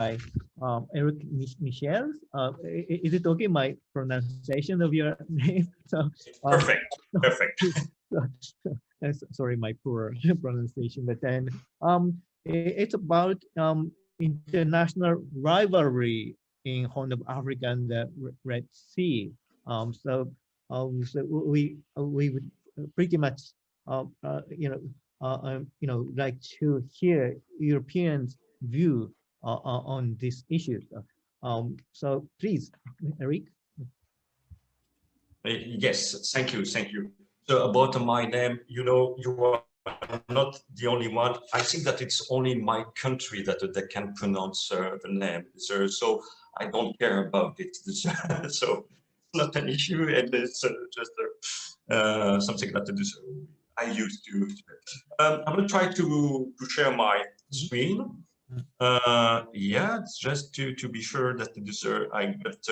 by Eric Michiels. Is it okay, my pronunciation of your name? So, perfect, perfect. sorry, my poor pronunciation. But then it's about international rivalry in Horn of Africa and the Red Sea. So we would pretty much like to hear Europeans' view on this issue. So please, Eric. Yes, thank you, thank you. So about my name, you know, you are not the only one. I think that it's only my country that can pronounce the name. So I don't care about it. So it's not an issue, and it's just something that I used to. I'm gonna try to share my screen. Yeah, it's just to be sure that I got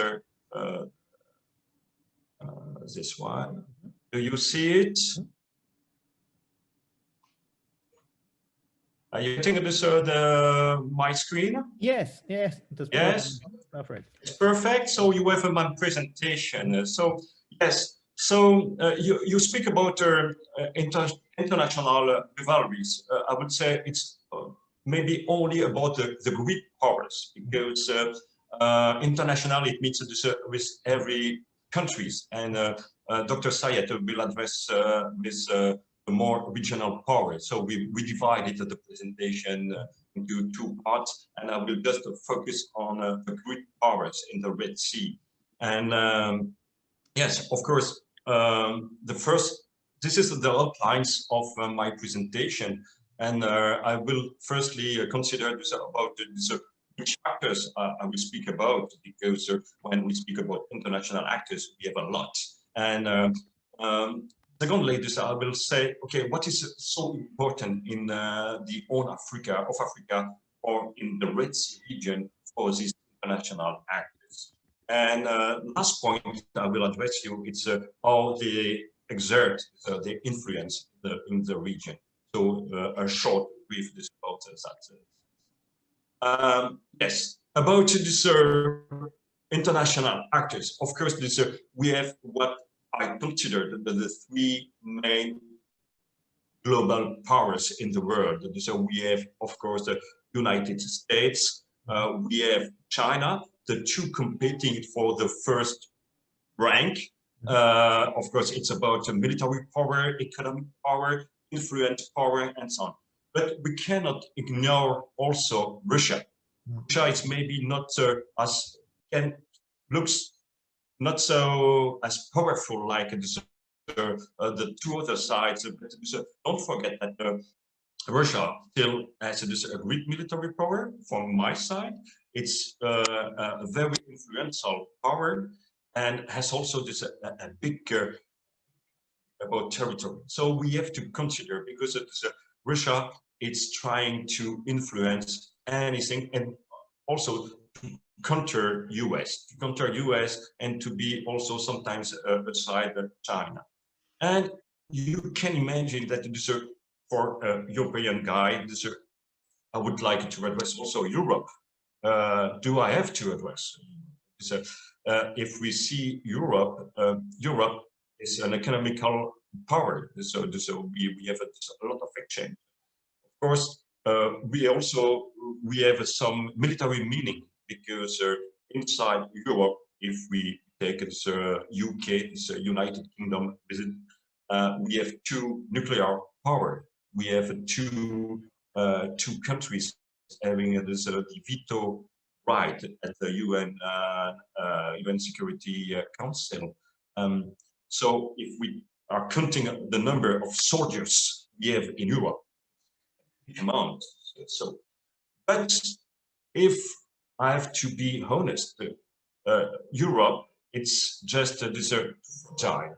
this one. Do you see it? Are you getting this my screen? Yes, yes, that's yes. Perfect. It's perfect. So you have my presentation. So yes. So you speak about international rivalries. I would say it's maybe only about the Greek powers, because international it means with every countries, and Dr. Sayed will address with the more regional power. So we divided the presentation into two parts, and I will just focus on the Greek powers in the Red Sea. And yes, of course, this is the outlines of my presentation, and I will firstly consider this about which actors I will speak about, because when we speak about international actors, we have a lot. And secondly, I will say, okay, what is so important in the Horn of Africa, or in the Red Sea region for these international actors? And last point I will address you, it's how they exert their influence in the region. So a short brief about that. Yes, about this international actors. Of course, this we have what I consider the three main global powers in the world. So we have, of course, the United States, we have China, the two competing for the first rank. Of course, it's about military power, economic power, influence power, and so on. But we cannot ignore also Russia. Russia is maybe not looks not so as powerful like the two other sides. But don't forget that Russia still has a great military power. From my side, it's a very influential power, and has also this a big about territory. So we have to consider, because Russia is trying to influence anything, and also to counter US, and to be also sometimes outside China. And you can imagine that for a European guy, I would like to address also Europe. Do I have to address? So, if we see Europe, Europe is an economical power. So we have a lot of exchange. Of course, we have some military meaning, because inside Europe, if we take UK, United Kingdom, we have two nuclear power. We have two countries having the veto right at the UN Security Council. So if we are counting the number of soldiers we have in Europe, amount. So, but if I have to be honest, Europe, it's just this fragile,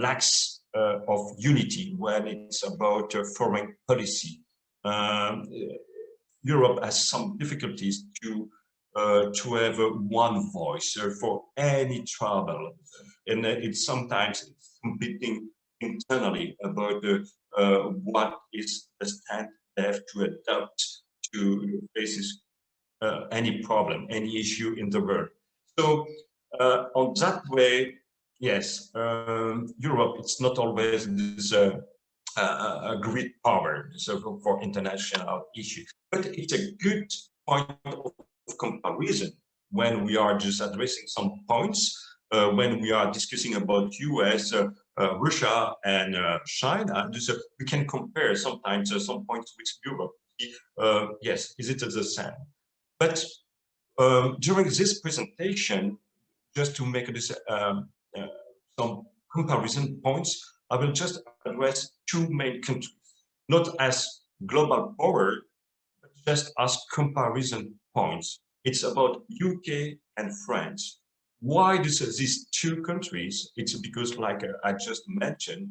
lacks of unity when it's about foreign policy. Europe has some difficulties to have one voice for any trouble, and it's sometimes competing internally about what is the stand they have to adopt to face any problem, any issue in the world. So on that way, yes, Europe, it's not always this a great power so for international issues, but it's a good point of comparison when we are just addressing some points, when we are discussing about US, Russia, and China. Just, we can compare sometimes some points with Europe. Yes, is it the same? But during this presentation, just to make this some comparison points, I will just address two main countries, not as global power, but just as comparison points. It's about UK and France. Why these two countries? It's because, like I just mentioned,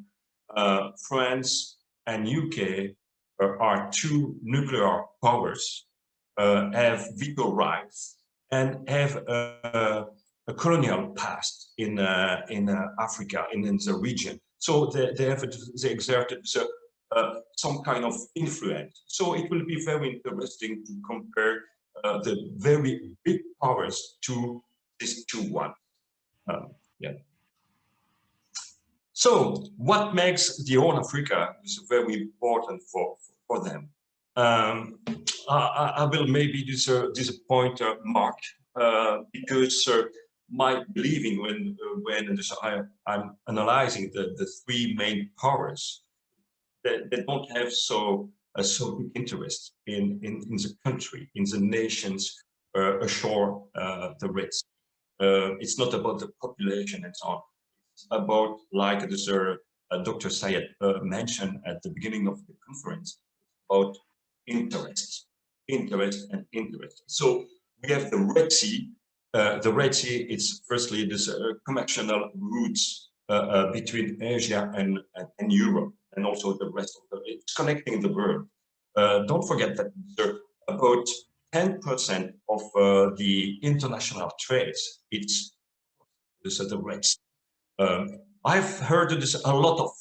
France and UK are two nuclear powers, have veto rights, and have a colonial past in Africa and in the region. So they exerted some kind of influence. So it will be very interesting to compare the very big powers to these two ones. Yeah. So what makes the whole Africa is very important for them? I will maybe disappoint Mark because my believing when I'm analyzing the three main powers, they don't have so big interest in the country, in the nations ashore the Red Sea. It's not about the population and so on. It's about, like Dr. Sayed mentioned at the beginning of the conference, about interest. So we have the Red Sea. The Red Sea is firstly this commercial routes between Asia and Europe, and also the rest of it's connecting the world. Don't forget that about 10% of the international trades, it's the Red Sea. I've heard a lot of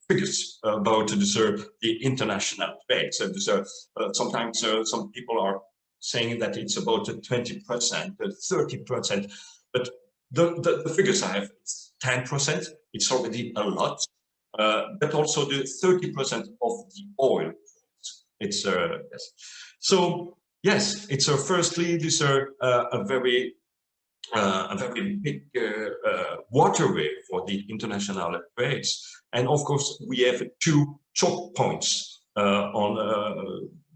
figures about the international trade. So sometimes some people are saying that it's about 20%, 30%, but the figures I have, it's 10%. It's already a lot, but also the 30% of the oil. It's yes. So yes, it's firstly this a very big waterway for the international trades, and of course we have two choke points on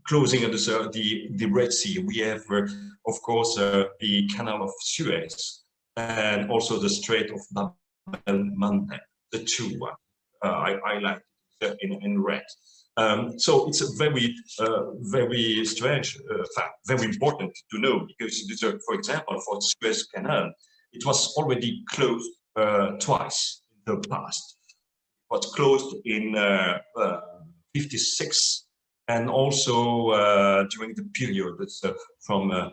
closing the Red Sea. We have of course the Canal of Suez and also the Strait of Bab el-Mandeb, the two ones I like in red. So it's a very strange fact, very important to know, because for example, for Suez Canal, it was already closed twice in the past. It was closed in 56 and also during the period from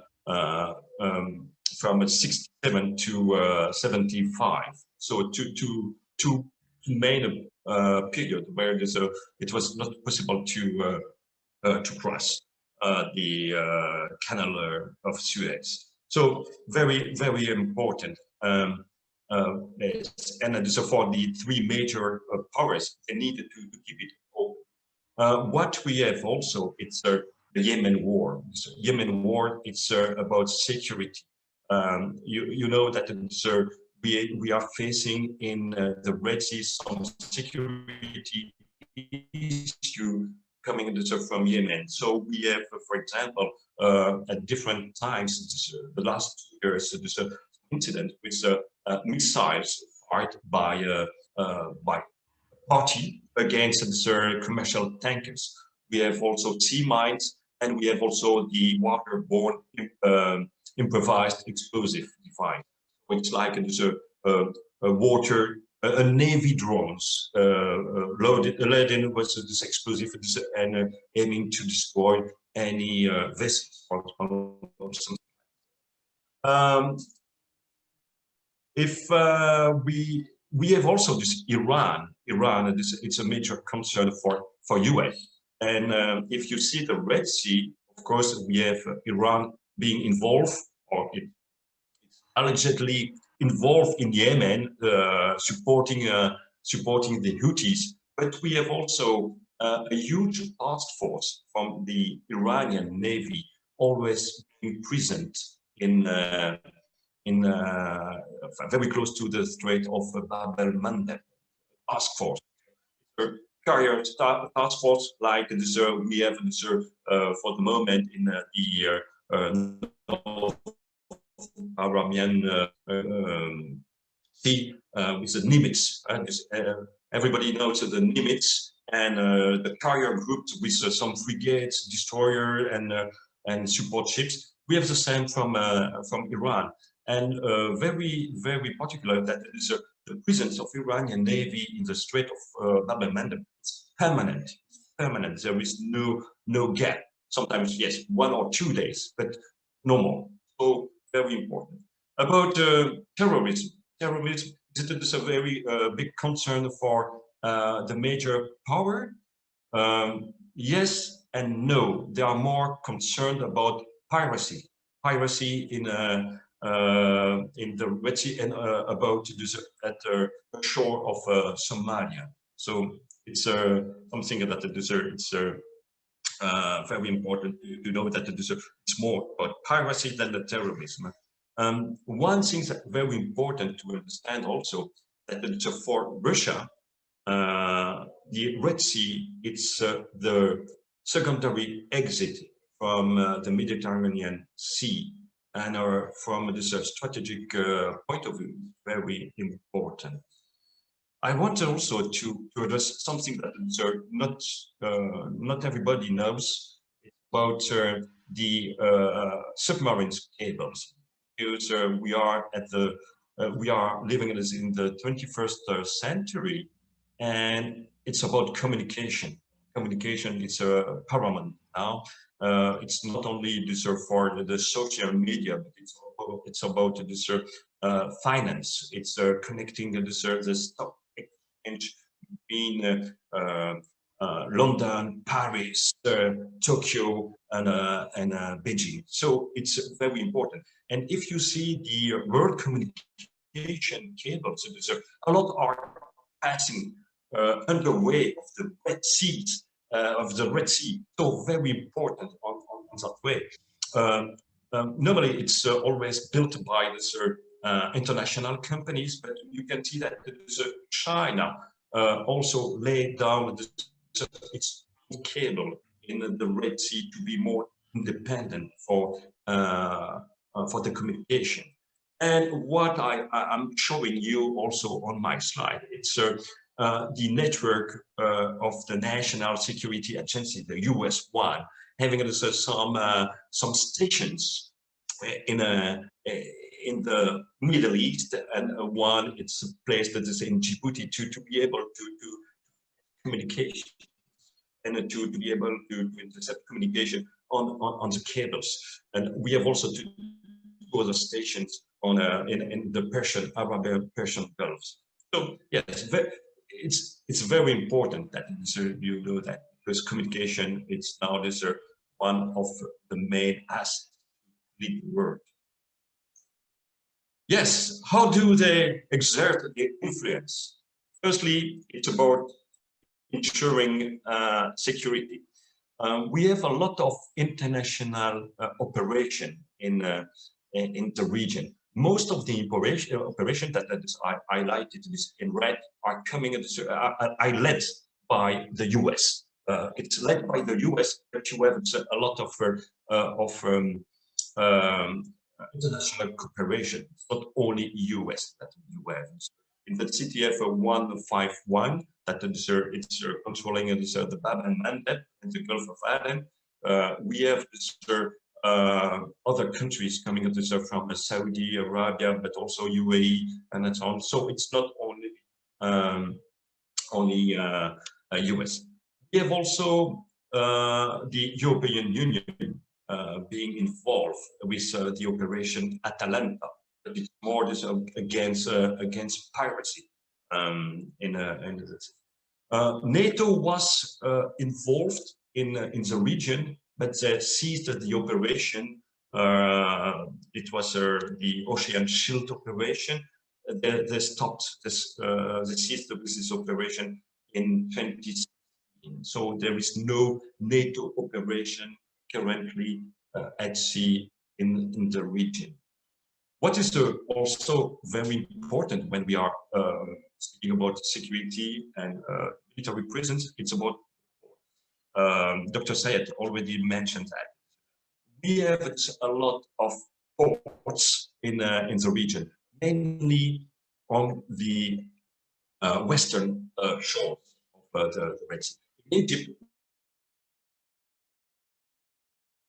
67 to 75. So two main period where it was not possible to cross the Canal of Suez. So very important. And so for the three major powers, they needed to keep it open. What we have also, it's the Yemen war. So Yemen war, it's about security. You know that it's we are facing in the Red Sea some security issue coming from Yemen. So we have, for example, at different times, the last 2 years, this incident with missiles fired by party against the commercial tankers. We have also sea mines, and we have also the waterborne improvised explosive device. It's like a navy drones laden with this explosive and aiming to destroy any vessels or something. If we have also this Iran, it's a major concern for US. And if you see the Red Sea, of course, we have Iran being involved, or it's allegedly involved in Yemen, supporting the Houthis. But we have also a huge task force from the Iranian Navy, always being present in very close to the Strait of Bab el-Mandeb. Task force, carrier task force, like this, we have this, for the moment in the North Arabian Sea with the Nimitz. Everybody knows the Nimitz, and the carrier group with some frigates, destroyer, and support ships. We have the same from Iran, and very particular that is the presence of Iranian Navy in the Strait of Bab el-Mandeb. It's permanent. Permanent. There is no gap. Sometimes yes, 1 or 2 days, but no more. So very important. About terrorism. Terrorism is a very big concern for the major power. Yes and no. They are more concerned about piracy. Piracy in the Red Sea and about at the shore of Somalia. So it's something that it's very important to know that it's more about piracy than the terrorism. One thing that's very important to understand also that for Russia, the Red Sea, it's the secondary exit from the Mediterranean Sea, and from this strategic point of view, very important. I want also to address something that not everybody knows about the submarine cables. Because we are living in the 21st century, and it's about communication. Communication is paramount now. It's not only for the social media, but it's about this finance. It's connecting the stock exchange between London, Paris, Tokyo, and Beijing. So it's very important. And if you see the world communication cables, a lot are passing underway of the Red Sea, so very important on that way. Normally, it's always built by this international companies, but you can see that China also laid down its cable in the Red Sea to be more independent for the communication. And what I'm showing you also on my slide, it's the network of the National Security Agency, the US one, having some stations in the Middle East, and one it's a place that is in Djibouti to be able to communication and to be able to intercept communication on the cables. And we have also two other stations on in the Persian Gulf. So yes, it's very important that you know that, because communication it's now one of the main assets of the world. Yes, how do they exert their influence? Firstly, it's about ensuring security. We have a lot of international operation in the region. Most of the operation that I highlighted in red are coming are led by the US. It's led by the US, but you have a lot of international cooperation. It's not only US that you have. In the CTF 151, that it's controlling the Bab el-Mandeb and the Gulf of Aden. We have other countries coming from Saudi Arabia, but also UAE and so on. So it's not only US. We have also the European Union being involved with the operation Atalanta. It's more against piracy. NATO was involved in the region, but they ceased the operation It was the Ocean Shield operation. They stopped this, they ceased this operation in 2016. So there is no NATO operation currently at sea in the region. What is also very important when we are speaking about security and military presence, it's about, Dr. Sayed already mentioned that. We have a lot of ports in the region, mainly on the western shores of the Red Sea. In Egypt,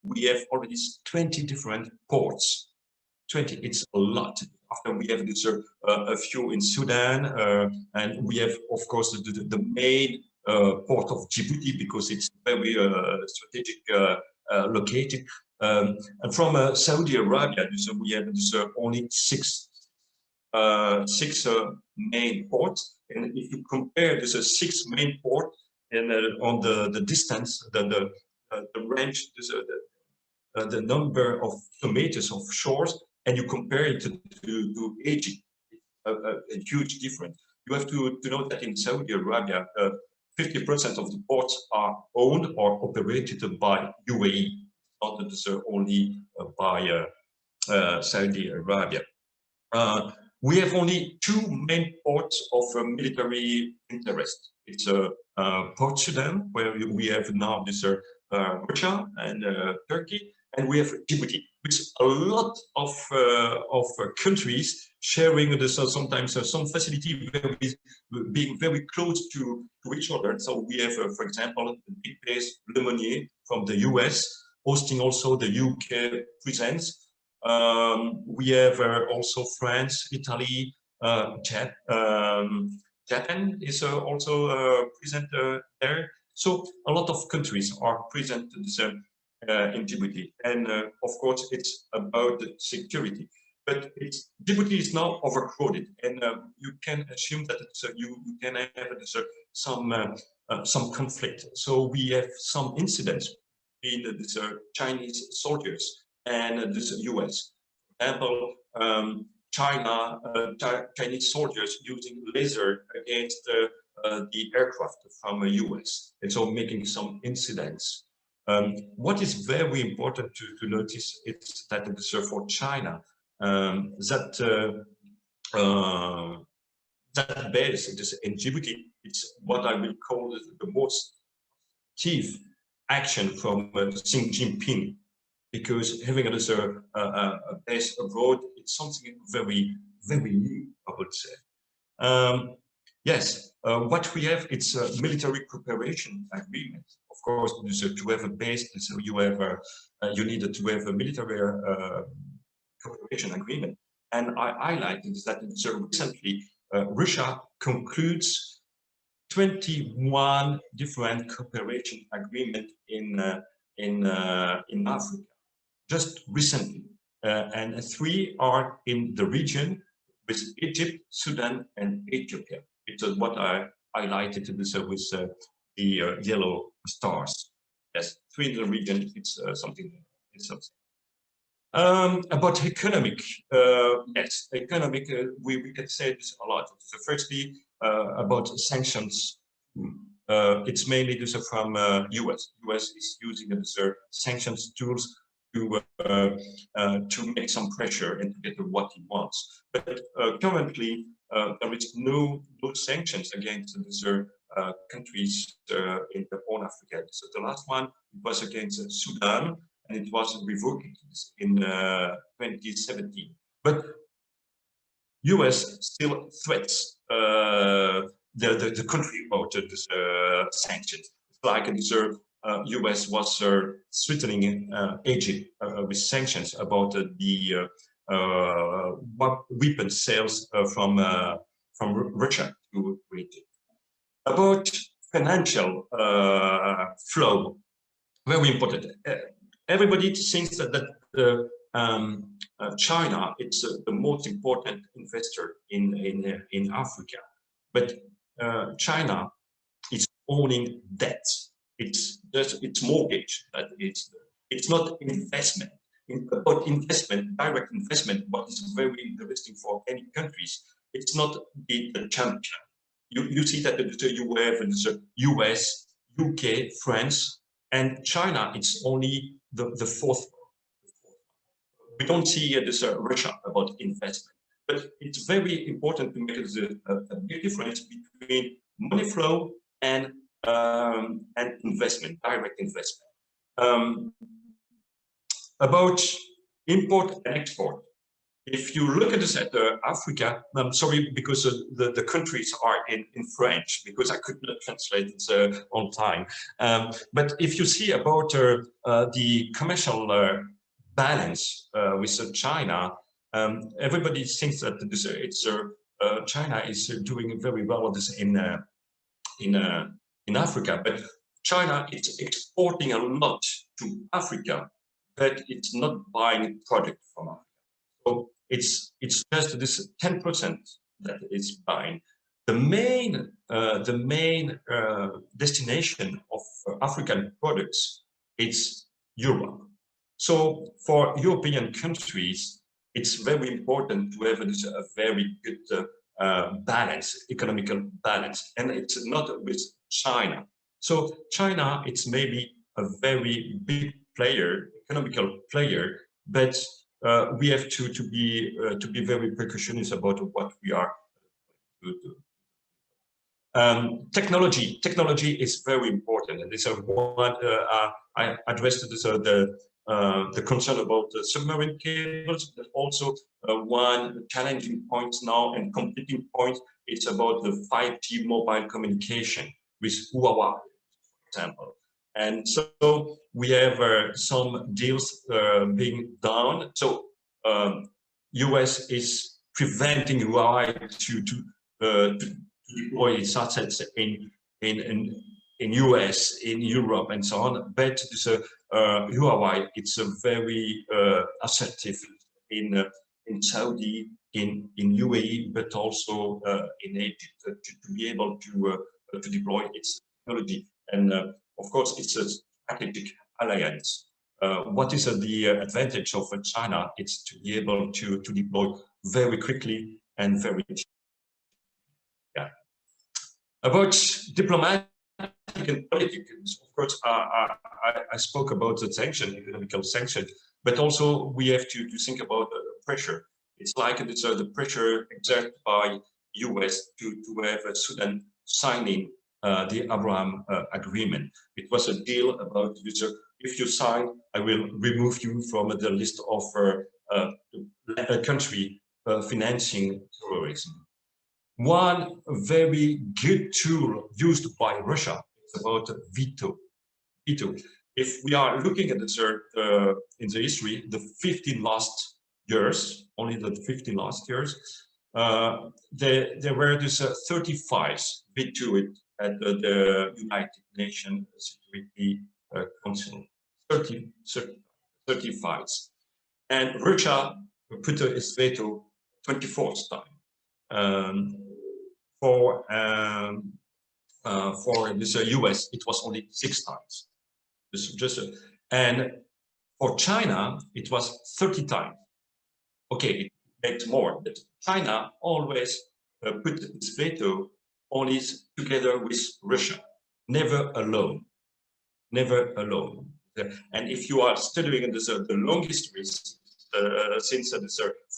we have already 20 different ports. 20, it's a lot. After we have this, a few in Sudan, and we have, of course, the main port of Djibouti, because it's very strategic located. And from Saudi Arabia, so we have this, only six main ports. And if you compare this 6 main ports and on the distance, the range, the number of kilometers of shores, and you compare it to Egypt, a huge difference. You have to know that in Saudi Arabia, 50% of the ports are owned or operated by UAE, not only by Saudi Arabia. We have only 2 main ports of military interest. It's Port Sudan, where we have now this Russia and Turkey, and we have Djibouti, which a lot of countries sharing this, sometimes some facility being very close to each other. So we have, for example, the big base Le Monnier from the US, hosting also the UK presence. We have also France, Italy, Japan is also present there. So a lot of countries are present in Djibouti, and of course it's about the security. But Djibouti is now overcrowded, and you can assume that you can have some conflict. So we have some incidents between the Chinese soldiers and the US. For example, Chinese soldiers using laser against the aircraft from the US, and so making some incidents. What is very important to notice is that for China, that base in Djibouti, it's what I will call the most chief action from Xi Jinping, because having a base abroad, it's something very, very new, I would say. Yes, what we have, it's a military cooperation agreement. Of course, to have a base, so you need to have a military cooperation agreement. And I highlighted that recently Russia concludes 21 different cooperation agreements in Africa, just recently, and 3 are in the region with Egypt, Sudan, and Ethiopia. It's what I highlighted with the yellow stars. Yes, 3 in the region. It's something. It's something. About economic, yes, economic. We can say this a lot. So firstly, about sanctions. It's mainly this from US. US is using the sanctions tools to make some pressure and to get what he wants. But currently, there is no sanctions against the countries in the Horn of Africa. So the last one was against Sudan, and it was revoked in 2017. But US still threats the country about the sanctions. Like the US was threatening Egypt with sanctions about the weapon sales from Russia to Egypt. About financial flow, very important. Everybody thinks that China is the most important investor in Africa, but China is owning debt. It's mortgage. It's not investment. about investment, direct investment, what is very interesting for any countries, it's not the champion. You see that you have the US, UK, France, and China, it's only the fourth. We don't see this Russia about investment, but it's very important to make a big difference between money flow and investment, direct investment. About import and export. If you look at this at Africa, I'm sorry because the countries are in French because I could not translate it on time. But if you see about the commercial balance with China, everybody thinks that this, China is doing very well this in Africa, but China is exporting a lot to Africa, but it's not buying product from Africa. So it's just this 10% that it's buying. The main destination of African products is Europe. So for European countries, it's very important to have a very good balance, economical balance, and it's not with China. So China, it's maybe a very big player, economical player, but we have to be very precautious about what we are to do. Technology is very important, and this is one I addressed this, the concern about the submarine cables, but also one challenging point now and competing point. It's about the 5G mobile communication with Huawei, for example. And so we have some deals being done. So US is preventing Huawei to deploy its assets in US, in Europe, and so on. But this, Huawei, it's a very assertive in Saudi, in UAE, but also in Egypt to be able to deploy its technology. And of course, it's a strategic alliance. What is the advantage of China? It's to be able to deploy very quickly and very cheap. Yeah. About diplomatic and politics, of course, I spoke about the sanction, economical sanction, but also we have to think about pressure. It's like it's the pressure exerted by US to have Sudan signing the Abraham Agreement. It was a deal about if you sign, I will remove you from the list of a country financing terrorism. One very good tool used by Russia is about veto. If we are looking at the in the history, the 15 last years, only the 15 last years, there were this 35 vetoed at the United Nations Security Council, 35. And Russia put its veto 24th time. For this US, it was only 6 times. And for China, it was 30 times. Okay, it makes more, but China always put its veto only together with Russia, never alone, never alone. And if you are studying this, the long history since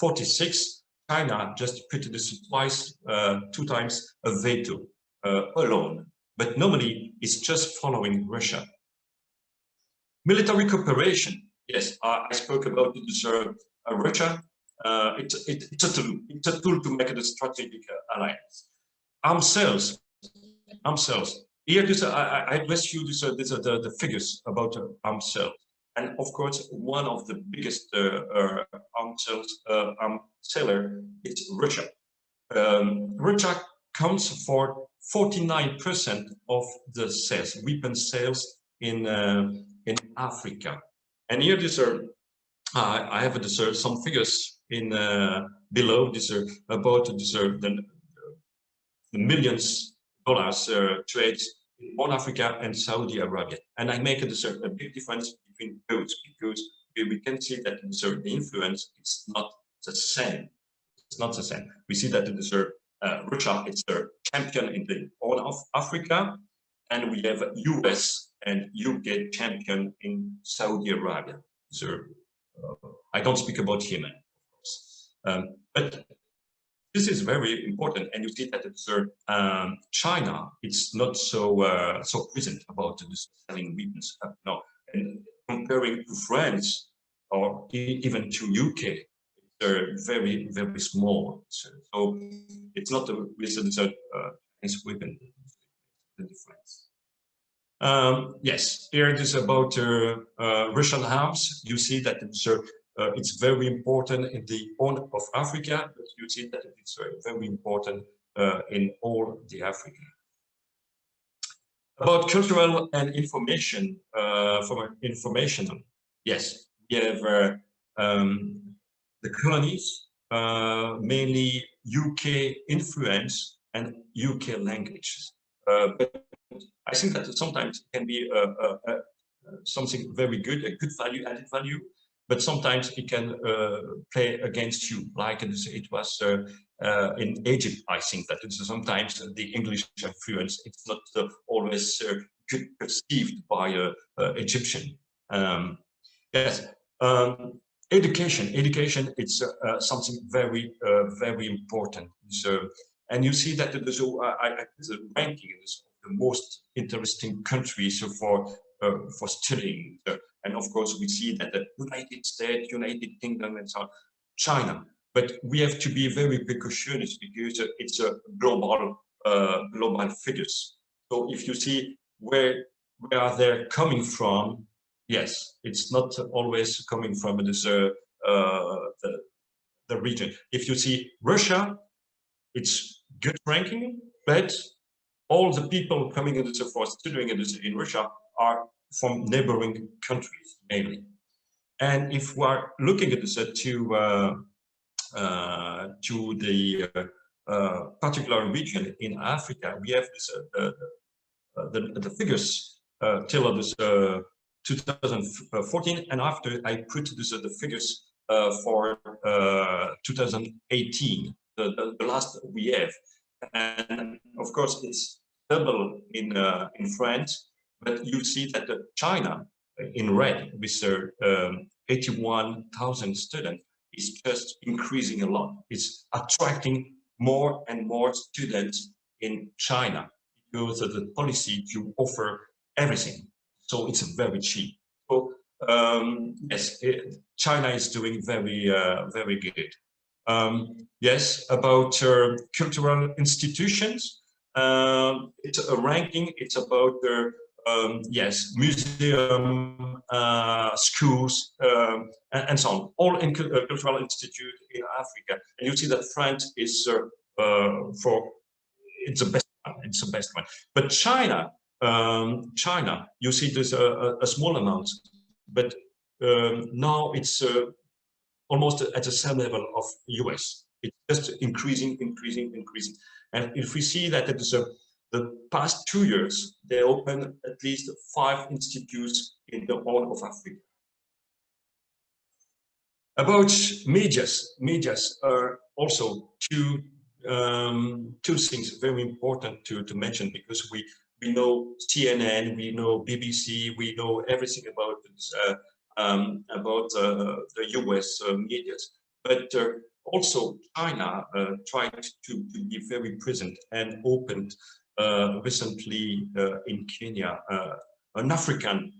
46, China just put this twice, 2 times a veto alone. But normally it's just following Russia. Military cooperation. Yes, I spoke about this, Russia. It's a tool. It's a tool to make a strategic alliance. Arms sales. Here, I address you the figures about arms sales. And of course, one of the biggest arms seller is Russia. Russia counts for 49% of the sales, weapon sales in Africa. And here, I have some figures in below this about the millions dollars trades on Africa and Saudi Arabia. And I make a big difference between both because we can see that the influence is not the same. It's not the same. We see that Russia is the champion in the Horn of Africa, and we have US and UK champion in Saudi Arabia. So I don't speak about Yemen, of course, but this is very important, and you see that China, it's not so present about selling weapons now. And comparing to France or even to UK, they're very small. So it's not a reason that weapon the difference. Yes, here it is about Russian arms. You see that it's very important in the Horn of Africa, but you see that it's very important in all the Africa. About cultural and information, from informational, yes, we have the colonies, mainly UK influence and UK languages. But I think that sometimes it can be something very good, a good value, added value, but sometimes it can play against you, like it was in Egypt. I think that sometimes the English influence, it's not always good perceived by Egyptian. Yes, education, it's something very important. So, and you see that the ranking is the most interesting countries for studying. And of course, we see that the United States, United Kingdom, and so on, China. But we have to be very precautionous because it's a global figures. So if you see where are they coming from, yes, it's not always coming from this, the region. If you see Russia, it's good ranking, but all the people coming into for studying in Russia are from neighboring countries mainly. And if we are looking at this to the particular region in Africa, we have this, the figures till this 2014, and after I put this the figures for 2018, the last we have, and of course it's double in France, but you see that China in red with 81,000 students is just increasing a lot. It's attracting more and more students in China because of the policy to offer everything. So it's very cheap. So yes, China is doing very good. Yes, about cultural institutions. It's a ranking. It's about yes, museum, schools, and so on. All in cultural institute in Africa, and you see that France is it's the best one. It's the best one. But China, you see there's a small amount, but now it's almost at the same level of US. It's just increasing. And if we see that it is the past 2 years, they opened at least 5 institutes in the Horn of Africa. About medias are also two things very important to mention, because we know CNN, we know BBC, we know everything about this, the US medias, but also China tried to be very present and opened recently in Kenya an African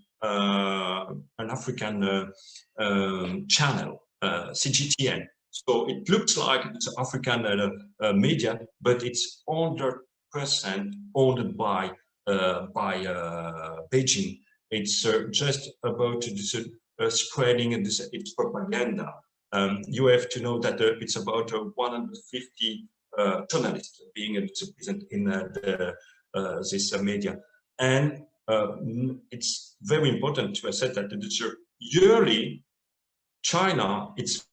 channel, CGTN. So it looks like it's African media, but it's 100% owned by Beijing. It's just about spreading its propaganda. You have to know that it's about 150 journalists being present in this media, and it's very important to assess that yearly China it's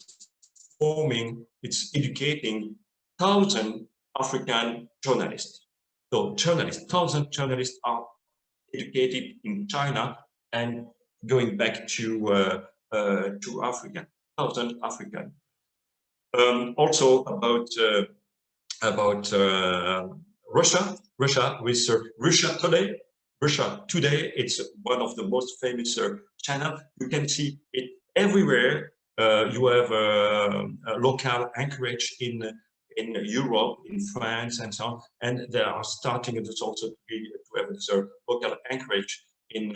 educating 1,000 African journalists. So 1,000 journalists are educated in China and going back to to African, Southern African. Also about Russia. Russia Today, it's one of the most famous channels. You can see it everywhere. You have a local anchorage in Europe, in France, and so on. And they are starting to also to have this local anchorage in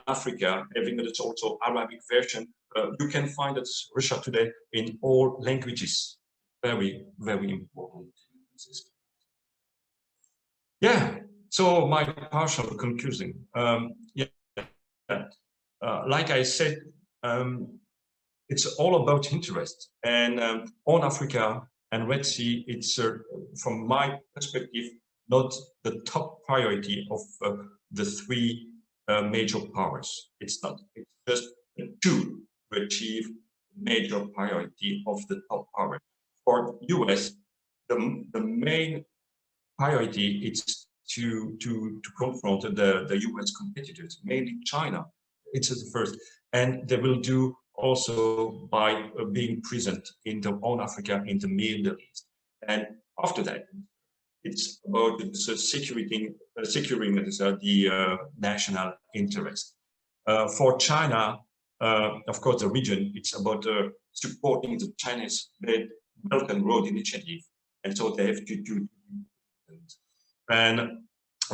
Africa, having this also Arabic version. You can find it Russia Today in all languages. Very, very important. Yeah. So my partial conclusion. Like I said, it's all about interest, and on Africa and Red Sea, it's from my perspective not the top priority of the three major powers. It's not. It's just a tool to achieve major priority of the top power. For US, the main priority is to confront the US competitors, mainly China. It's the first, and they will do also by being present in the on Africa, in the Middle East. And after that, it's about securing the national interest. For China, of course, the region, it's about supporting the Chinese Belt and Road Initiative, and so they have to do. And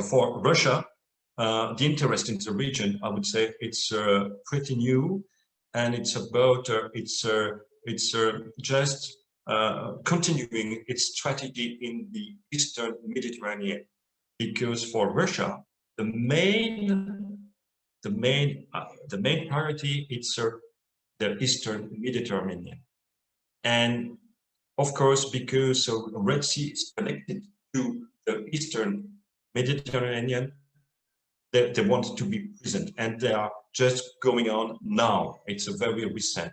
for Russia, the interest in the region, I would say it's pretty new, and it's about just continuing its strategy in the Eastern Mediterranean, because for Russia, the main priority is the Eastern Mediterranean, and of course because the Red Sea is connected to the Eastern Mediterranean, they want to be present, and they are just going on now. It's a very recent.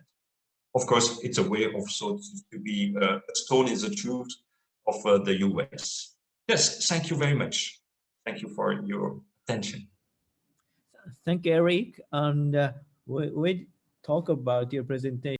Of course, it's a way of to be a stone in the truth of the US. Yes, thank you very much. Thank you for your attention. Thank you, Eric. And we talk about your presentation.